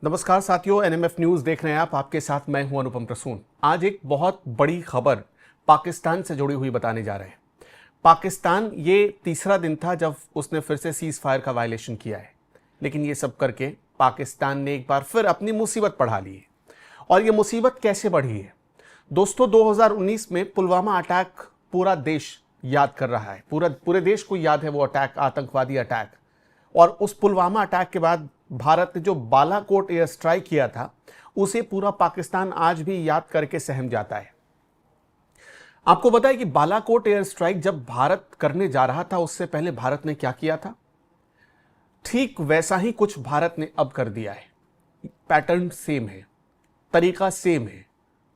नमस्कार साथियों, NMF news देख रहे हैं आप। आपके साथ मैं हूं अनुपम प्रसून। आज एक बहुत बड़ी खबर पाकिस्तान से जुड़ी हुई बताने जा रहे हैं। पाकिस्तान, ये तीसरा दिन था जब उसने फिर से सीज फायर का वायलेशन किया है, लेकिन ये सब करके पाकिस्तान ने एक बार फिर अपनी मुसीबत बढ़ा ली है। और ये मुसीबत कैसे बढ़ी है दोस्तों? 2019 में पुलवामा अटैक पूरा देश याद कर रहा है। पूरे देश को याद है वो अटैक, आतंकवादी अटैक। और उस पुलवामा अटैक के बाद भारत ने जो बालाकोट एयर स्ट्राइक किया था, उसे पूरा पाकिस्तान आज भी याद करके सहम जाता है। आपको पता है कि बालाकोट एयर स्ट्राइक जब भारत करने जा रहा था, उससे पहले भारत ने क्या किया था? ठीक वैसा ही कुछ भारत ने अब कर दिया है। पैटर्न सेम है, तरीका सेम है,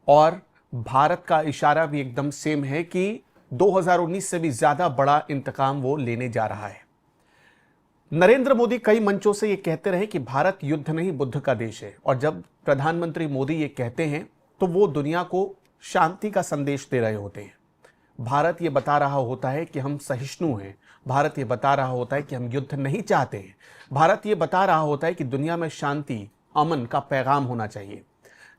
और भारत का इशारा भी एकदम सेम है कि 2019 से भी ज्यादा बड़ा इंतकाम वो लेने जा रहा है। नरेंद्र मोदी कई मंचों से ये कहते रहे कि भारत युद्ध नहीं बुद्ध का देश है, और जब प्रधानमंत्री मोदी ये कहते हैं तो वो दुनिया को शांति का संदेश दे रहे होते हैं। भारत ये बता रहा होता है कि हम सहिष्णु हैं। भारत ये बता रहा होता है कि हम युद्ध नहीं चाहते हैं। भारत ये बता रहा होता है कि दुनिया में शांति, अमन का पैगाम होना चाहिए।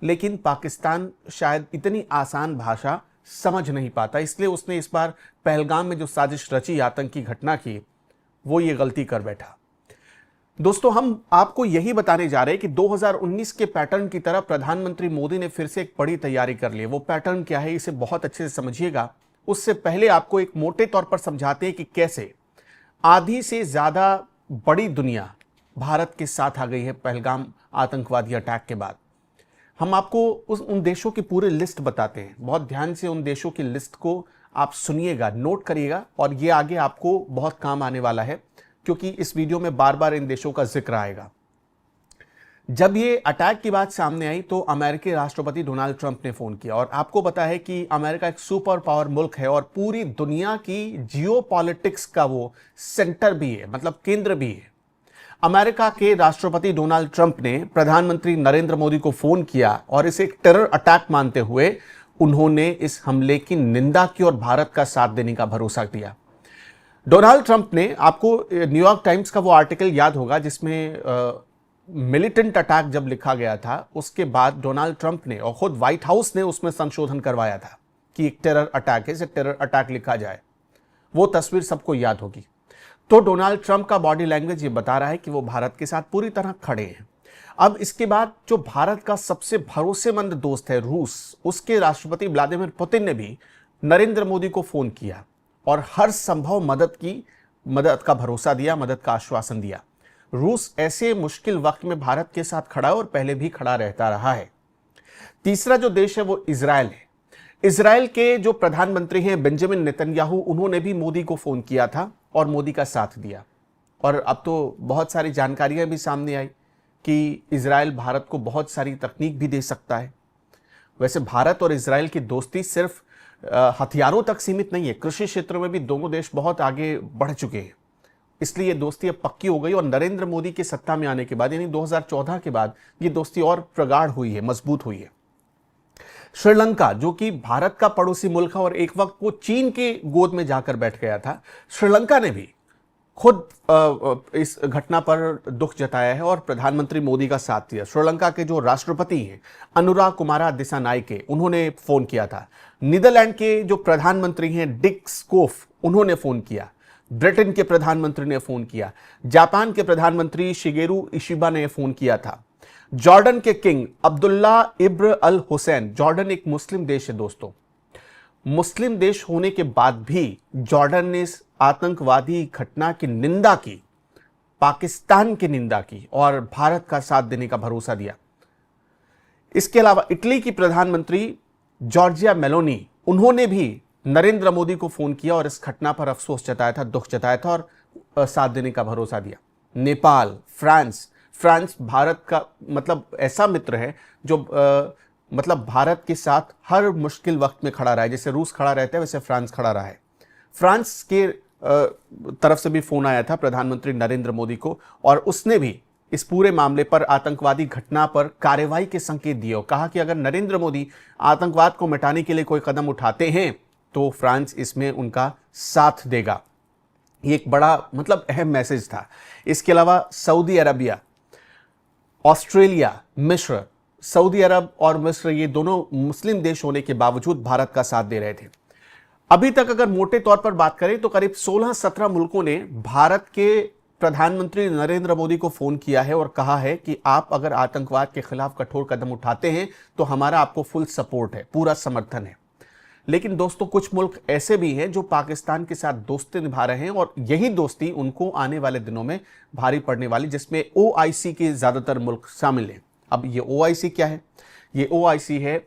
लेकिन पाकिस्तान शायद इतनी आसान भाषा समझ नहीं पाता, इसलिए उसने इस बार पहलगाम में जो साजिश रची, आतंकी घटना की, वो ये गलती कर बैठा। दोस्तों, हम आपको यही बताने जा रहे हैं कि 2019 के पैटर्न की तरह प्रधानमंत्री मोदी ने फिर से एक बड़ी तैयारी कर ली है। वो पैटर्न क्या है, इसे बहुत अच्छे से समझिएगा। उससे पहले आपको एक मोटे तौर पर समझाते हैं कि कैसे आधी से ज्यादा बड़ी दुनिया भारत के साथ आ गई है पहलगाम आतंकवादी अटैक के बाद। हम आपको उन देशों की पूरी लिस्ट बताते हैं। बहुत ध्यान से उन देशों की लिस्ट को आप सुनिएगा, नोट करिएगा, और ये आगे आपको बहुत काम आने वाला है, क्योंकि इस वीडियो में बार बार इन देशों का जिक्र आएगा। जब ये अटैक की बात सामने आई तो अमेरिकी राष्ट्रपति डोनाल्ड ट्रंप ने फोन किया। और आपको पता है कि अमेरिका एक सुपर पावर मुल्क है और पूरी दुनिया की जियोपॉलिटिक्स का वो सेंटर भी है, मतलब केंद्र भी है। अमेरिका के राष्ट्रपति डोनाल्ड ट्रंप ने प्रधानमंत्री नरेंद्र मोदी को फोन किया और इसे एक टेरर अटैक मानते हुए उन्होंने इस हमले की निंदा की और भारत का साथ देने का भरोसा दिया। डोनाल्ड ट्रंप ने, आपको न्यूयॉर्क टाइम्स का वो आर्टिकल याद होगा जिसमें मिलिटेंट अटैक जब लिखा गया था, उसके बाद डोनाल्ड ट्रंप ने और खुद व्हाइट हाउस ने उसमें संशोधन करवाया था कि एक टेरर अटैक है, इसे टेरर अटैक लिखा जाए। वो तस्वीर सबको याद होगी। तो डोनाल्ड ट्रंप का बॉडी लैंग्वेज ये बता रहा है कि वो भारत के साथ पूरी तरह खड़े हैं। अब इसके बाद जो भारत का सबसे भरोसेमंद दोस्त है रूस, उसके राष्ट्रपति व्लादिमीर पुतिन ने भी नरेंद्र मोदी को फोन किया और हर संभव मदद का भरोसा दिया, मदद का आश्वासन दिया। रूस ऐसे मुश्किल वक्त में भारत के साथ खड़ा है और पहले भी खड़ा रहता रहा है। तीसरा जो देश है वो इजराइल है। इजराइल के जो प्रधानमंत्री हैं बेंजामिन नेतन्याहू, उन्होंने भी मोदी को फोन किया था और मोदी का साथ दिया। और अब तो बहुत सारी जानकारियां भी सामने आई कि इजराइल भारत को बहुत सारी तकनीक भी दे सकता है। वैसे भारत और इजराइल की दोस्ती सिर्फ हथियारों तक सीमित नहीं है, कृषि क्षेत्र में भी दोनों देश बहुत आगे बढ़ चुके हैं। इसलिए दोस्ती अब पक्की हो गई और नरेंद्र मोदी के सत्ता में आने के बाद, यानी 2014 के बाद, ये दोस्ती और प्रगाढ़ हुई है, मजबूत हुई है। श्रीलंका, जो कि भारत का पड़ोसी मुल्क है और एक वक्त वो चीन के गोद में जाकर बैठ गया था, श्रीलंका ने भी खुद इस घटना पर दुख जताया है और प्रधानमंत्री मोदी का साथ दिया। श्रीलंका के जो राष्ट्रपति हैं अनुरा कुमारा दिसानायके, उन्होंने फोन किया था। नीदरलैंड के जो प्रधानमंत्री हैं डिक स्कोफ, उन्होंने फोन किया। ब्रिटेन के प्रधानमंत्री ने फोन किया। जापान के प्रधानमंत्री शिगेरू इशिबा ने फोन किया था। जॉर्डन के किंग अब्दुल्ला इब्न अल हुसैन, जॉर्डन एक मुस्लिम देश है दोस्तों, मुस्लिम देश होने के बाद भी जॉर्डन ने इस आतंकवादी घटना की निंदा की, पाकिस्तान की निंदा की और भारत का साथ देने का भरोसा दिया। इसके अलावा इटली की प्रधानमंत्री जॉर्जिया मेलोनी, उन्होंने भी नरेंद्र मोदी को फोन किया और इस घटना पर अफसोस जताया था, दुख जताया था और साथ देने का भरोसा दिया। नेपाल, फ्रांस भारत का मतलब ऐसा मित्र है जो मतलब भारत के साथ हर मुश्किल वक्त में खड़ा रहा है। जैसे रूस खड़ा रहता है वैसे फ्रांस खड़ा रहा है। फ्रांस के तरफ से भी फोन आया था प्रधानमंत्री नरेंद्र मोदी को और उसने भी इस पूरे मामले पर, आतंकवादी घटना पर कार्रवाई के संकेत दिए और कहा कि अगर नरेंद्र मोदी आतंकवाद को मिटाने के लिए कोई कदम उठाते हैं तो फ्रांस इसमें उनका साथ देगा। ये एक बड़ा मतलब अहम मैसेज था। इसके अलावा सऊदी अरबिया ऑस्ट्रेलिया, मिस्र, सऊदी अरब और मिस्र, ये दोनों मुस्लिम देश होने के बावजूद भारत का साथ दे रहे थे। अभी तक अगर मोटे तौर पर बात करें तो करीब 16-17 मुल्कों ने भारत के प्रधानमंत्री नरेंद्र मोदी को फोन किया है और कहा है कि आप अगर आतंकवाद के खिलाफ कठोर कदम उठाते हैं तो हमारा आपको फुल सपोर्ट है, पूरा समर्थन है। लेकिन दोस्तों, कुछ मुल्क ऐसे भी हैं जो पाकिस्तान के साथ दोस्ती निभा रहे हैं और यही दोस्ती उनको आने वाले दिनों में भारी पड़ने वाली, जिसमें OIC के ज्यादातर मुल्क शामिल हैं। अब ये OIC क्या है? ये OIC है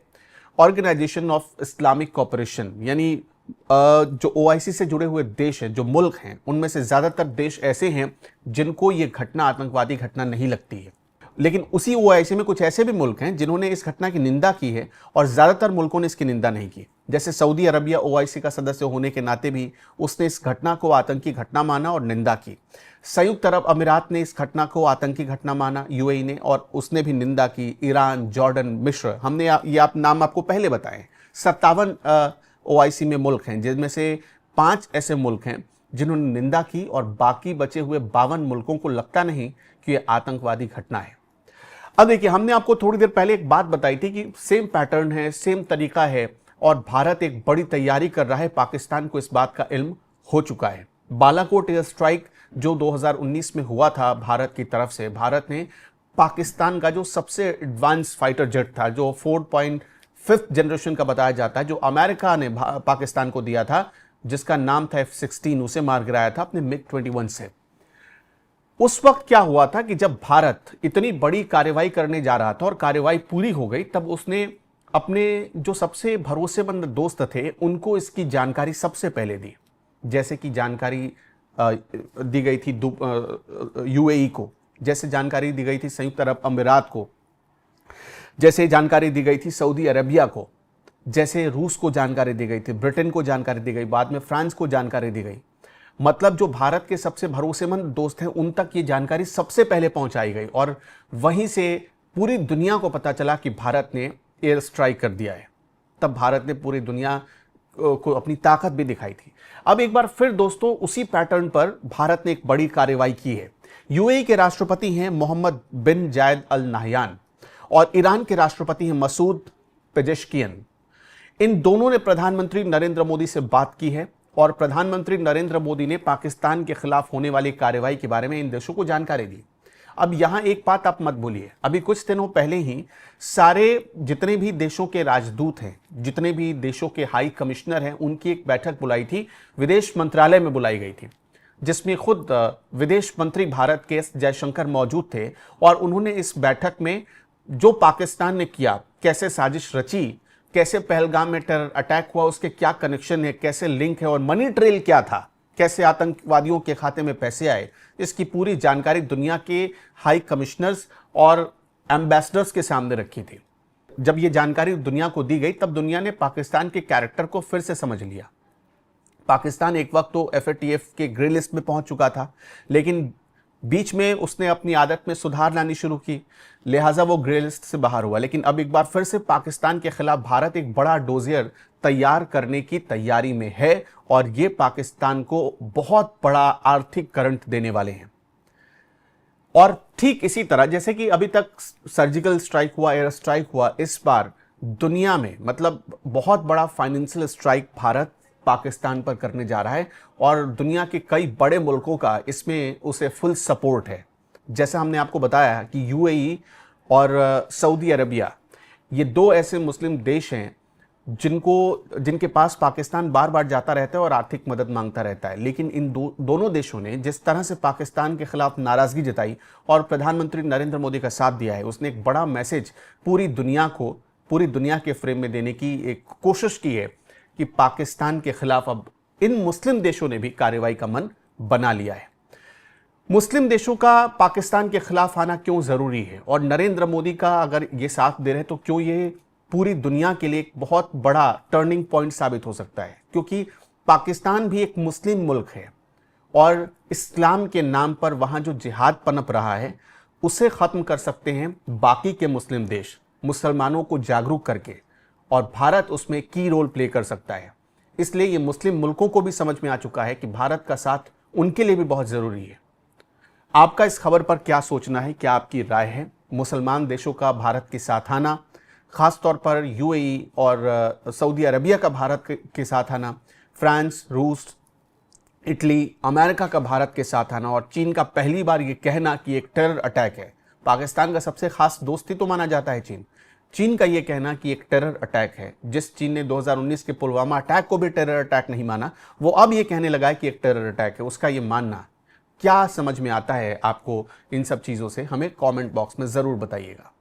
ऑर्गेनाइजेशन ऑफ इस्लामिक कोऑपरेशन, यानी जो OIC से जुड़े हुए देश हैं, जो मुल्क हैं, उनमें से ज्यादातर देश ऐसे हैं जिनको ये घटना आतंकवादी घटना नहीं लगती है। लेकिन उसी OIC में कुछ ऐसे भी मुल्क हैं जिन्होंने इस घटना की निंदा की है और ज्यादातर मुल्कों ने इसकी निंदा नहीं की। जैसे सऊदी अरबिया OIC का सदस्य होने के नाते भी उसने इस घटना को आतंकी घटना माना और निंदा की। संयुक्त अरब अमीरात ने इस घटना को आतंकी घटना माना, UAE ने, और उसने भी निंदा की। ईरान, जॉर्डन, मिस्र, हमने ये नाम आपको पहले बताए। 57 OIC में मुल्क हैं, जिनमें से 5 ऐसे मुल्क हैं जिन्होंने निंदा की और बाकी बचे हुए 52 मुल्कों को लगता नहीं कि यह आतंकवादी घटना है। अब देखिए, हमने आपको थोड़ी देर पहले एक बात बताई थी कि सेम पैटर्न है, सेम तरीका है और भारत एक बड़ी तैयारी कर रहा है। पाकिस्तान को इस बात का इल्म हो चुका है। बालाकोट एयर स्ट्राइक जो 2019 में हुआ था भारत की तरफ से, भारत ने पाकिस्तान का जो सबसे एडवांस फाइटर जेट था, जो 4.5 जनरेशन का बताया जाता है, जो अमेरिका ने पाकिस्तान को दिया था, जिसका नाम था F-16, उसे मार गिराया था अपने MiG-21 से। उस वक्त क्या हुआ था कि जब भारत इतनी बड़ी कार्रवाई करने जा रहा था और कार्रवाई पूरी हो गई, तब उसने अपने जो सबसे भरोसेमंद दोस्त थे उनको इसकी जानकारी सबसे पहले दी। जैसे कि जानकारी दी गई थी UAE को, जैसे जानकारी दी गई थी संयुक्त अरब अमीरात को, जैसे जानकारी दी गई थी सऊदी अरेबिया को, जैसे रूस को जानकारी दी गई थी, ब्रिटेन को जानकारी दी गई, बाद में फ्रांस को जानकारी दी गई। मतलब जो भारत के सबसे भरोसेमंद दोस्त हैं उन तक ये जानकारी सबसे पहले पहुंचाई गई और वहीं से पूरी दुनिया को पता चला कि भारत ने एयर स्ट्राइक कर दिया है। तब भारत ने पूरी दुनिया को अपनी ताकत भी दिखाई थी। अब एक बार फिर दोस्तों, उसी पैटर्न पर भारत ने एक बड़ी कार्रवाई की है। UAE के राष्ट्रपति हैं मोहम्मद बिन जायद अल नाहयान और ईरान के राष्ट्रपति हैं मसूद पेजेश्कियन। इन दोनों ने प्रधानमंत्री नरेंद्र मोदी से बात की है और प्रधानमंत्री नरेंद्र मोदी ने पाकिस्तान के खिलाफ होने वाली कार्रवाई के बारे में इन देशों को जानकारी दी। अब यहां एक बात आप मत भूलिए, अभी कुछ दिनों पहले ही सारे जितने भी देशों के राजदूत हैं, जितने भी देशों के हाई कमिश्नर हैं, उनकी एक बैठक बुलाई थी, विदेश मंत्रालय में बुलाई गई थी, जिसमें खुद विदेश मंत्री भारत के एस जयशंकर मौजूद थे। और उन्होंने इस बैठक में जो पाकिस्तान ने किया, कैसे साजिश रची, कैसे पहलगाम में टेरर अटैक हुआ, उसके क्या कनेक्शन है, कैसे लिंक है और मनी ट्रेल क्या था, कैसे आतंकवादियों के खाते में पैसे आए, इसकी पूरी जानकारी दुनिया के हाई कमिश्नर्स और एम्बेसडर्स के सामने रखी थी। जब ये जानकारी दुनिया को दी गई तब दुनिया ने पाकिस्तान के कैरेक्टर को फिर से समझ लिया। पाकिस्तान एक वक्त तो FATF के ग्रे लिस्ट में पहुंच चुका था, लेकिन बीच में उसने अपनी आदत में सुधार लानी शुरू की, लिहाजा वो ग्रे लिस्ट से बाहर हुआ। लेकिन अब एक बार फिर से पाकिस्तान के खिलाफ भारत एक बड़ा डोजियर तैयार करने की तैयारी में है और ये पाकिस्तान को बहुत बड़ा आर्थिक करंट देने वाले हैं। और ठीक इसी तरह जैसे कि अभी तक सर्जिकल स्ट्राइक हुआ, एयर स्ट्राइक हुआ, इस बार दुनिया में मतलब बहुत बड़ा फाइनेंशियल स्ट्राइक भारत पाकिस्तान पर करने जा रहा है और दुनिया के कई बड़े मुल्कों का इसमें उसे फुल सपोर्ट है। जैसे हमने आपको बताया कि UAE और सऊदी अरबिया, ये दो ऐसे मुस्लिम देश हैं जिनके पास पाकिस्तान बार बार जाता रहता है और आर्थिक मदद मांगता रहता है। लेकिन इन दोनों देशों ने जिस तरह से पाकिस्तान के खिलाफ नाराजगी जताई और प्रधानमंत्री नरेंद्र मोदी का साथ दिया है, उसने एक बड़ा मैसेज पूरी दुनिया के फ्रेम में देने की एक कोशिश की है कि पाकिस्तान के खिलाफ अब इन मुस्लिम देशों ने भी कार्रवाई का मन बना लिया है। मुस्लिम देशों का पाकिस्तान के खिलाफ आना क्यों जरूरी है और नरेंद्र मोदी का अगर ये साथ दे रहे तो क्यों ये पूरी दुनिया के लिए एक बहुत बड़ा टर्निंग पॉइंट साबित हो सकता है, क्योंकि पाकिस्तान भी एक मुस्लिम मुल्क है और इस्लाम के नाम पर वहां जो जिहाद पनप रहा है उसे खत्म कर सकते हैं बाकी के मुस्लिम देश, मुसलमानों को जागरूक करके, और भारत उसमें की रोल प्ले कर सकता है। इसलिए ये मुस्लिम मुल्कों को भी समझ में आ चुका है कि भारत का साथ उनके लिए भी बहुत जरूरी है। आपका इस खबर पर क्या सोचना है, क्या आपकी राय है, मुसलमान देशों का भारत के साथ आना, ख़ास तौर पर यूएई और सऊदी अरबिया का भारत के साथ आना, फ्रांस, रूस, इटली, अमेरिका का भारत के साथ आना और चीन का पहली बार ये कहना कि एक टेरर अटैक है। पाकिस्तान का सबसे खास दोस्ती तो माना जाता है चीन का ये कहना कि एक टेरर अटैक है, जिस चीन ने 2019 के पुलवामा अटैक को भी टेरर अटैक नहीं माना, वो अब ये कहने लगा है कि एक टेरर अटैक है। उसका ये मानना क्या समझ में आता है आपको इन सब चीज़ों से, हमें कमेंट बॉक्स में ज़रूर बताइएगा।